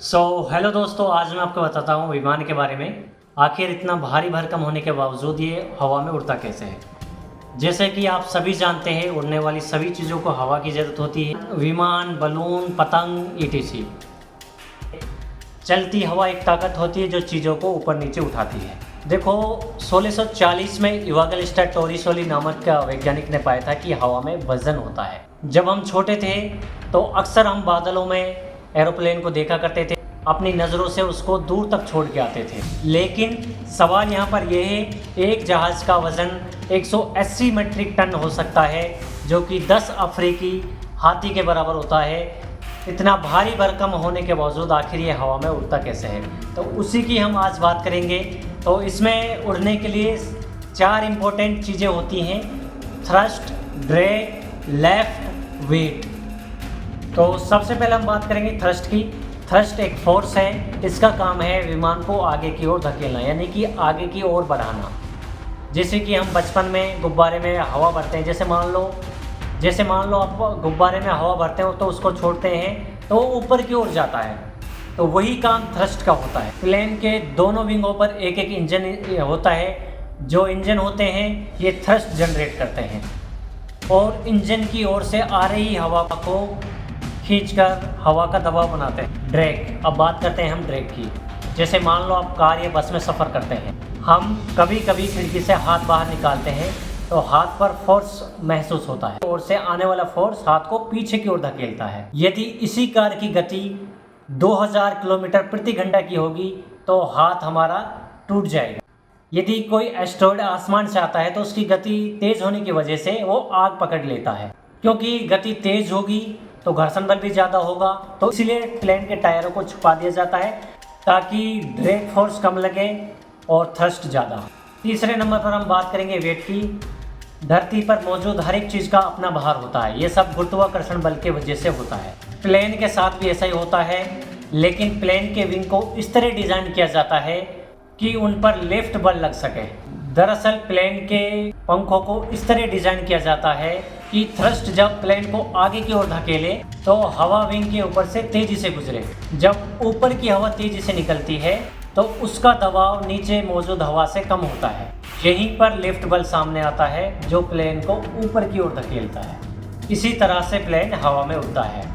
Hello दोस्तों, आज मैं आपको बताता हूँ विमान के बारे में। आखिर इतना भारी भरकम होने के बावजूद ये हवा में उड़ता कैसे है। जैसे कि आप सभी जानते हैं, उड़ने वाली सभी चीज़ों को हवा की ज़रूरत होती है। विमान, बलून, पतंग etc। चलती हवा एक ताकत होती है जो चीज़ों को ऊपर नीचे उठाती है। देखो, 1640 में इवागलिस्टा टोरिसोली नामक का वैज्ञानिक ने पाया था कि हवा में वजन होता है। जब हम छोटे थे तो अक्सर हम बादलों में एरोप्लेन को देखा करते थे, अपनी नज़रों से उसको दूर तक छोड़ के आते थे। लेकिन सवाल यहाँ पर यह है, एक जहाज़ का वज़न 180 मीट्रिक टन हो सकता है, जो कि 10 अफ्रीकी हाथी के बराबर होता है। इतना भारी भरकम होने के बावजूद आखिर ये हवा में उड़ता कैसे है, तो उसी की हम आज बात करेंगे। तो इसमें उड़ने के लिए 4 इम्पोर्टेंट चीज़ें होती हैं: थ्रस्ट, ड्रैग, लेफ्ट, वेट। तो सबसे पहले हम बात करेंगे थ्रस्ट की। थ्रस्ट एक फोर्स है, इसका काम है विमान को आगे की ओर धकेलना, यानी कि आगे की ओर बढ़ाना। जैसे कि हम बचपन में गुब्बारे में हवा भरते हैं, जैसे मान लो आप गुब्बारे में हवा भरते हो तो उसको छोड़ते हैं तो वो ऊपर की ओर जाता है, तो वही काम थ्रस्ट का होता है। प्लेन के दोनों विंगों पर एक एक इंजन होता है। जो इंजन होते हैं ये थ्रस्ट जनरेट करते हैं और इंजन की ओर से आ रही हवा को खींचकर हवा का दबाव बनाते हैं। ड्रैग। अब बात करते हैं हम ड्रैग की। जैसे मान लो आप कार या बस में सफ़र करते हैं, हम कभी कभी खिड़की से हाथ बाहर निकालते हैं तो हाथ पर फोर्स महसूस होता है, ओर से आने वाला फोर्स हाथ को पीछे की ओर धकेलता है। यदि इसी कार की गति 2000 किलोमीटर प्रति घंटा की होगी तो हाथ हमारा टूट जाएगा। यदि कोई एस्टेरॉयड आसमान से आता है तो उसकी गति तेज़ होने की वजह से वो आग पकड़ लेता है। क्योंकि गति तेज़ होगी तो घर्षण बल भी ज़्यादा होगा, तो इसीलिए प्लेन के टायरों को छुपा दिया जाता है ताकि ड्रैग फोर्स कम लगे और थ्रस्ट ज़्यादा। तीसरे नंबर पर हम बात करेंगे वेट की। धरती पर मौजूद हर एक चीज़ का अपना भार होता है, ये सब गुरुत्वाकर्षण बल के वजह से होता है। प्लेन के साथ भी ऐसा ही होता है, लेकिन प्लेन के विंग को इस तरह डिज़ाइन किया जाता है कि उन पर लिफ्ट बल लग सके। दरअसल प्लेन के पंखों को इस तरह डिज़ाइन किया जाता है कि थ्रस्ट जब प्लेन को आगे की ओर धकेले तो हवा विंग के ऊपर से तेज़ी से गुजरे। जब ऊपर की हवा तेज़ी से निकलती है तो उसका दबाव नीचे मौजूद हवा से कम होता है। यहीं पर लिफ्ट बल सामने आता है जो प्लेन को ऊपर की ओर धकेलता है। इसी तरह से प्लेन हवा में उड़ता है।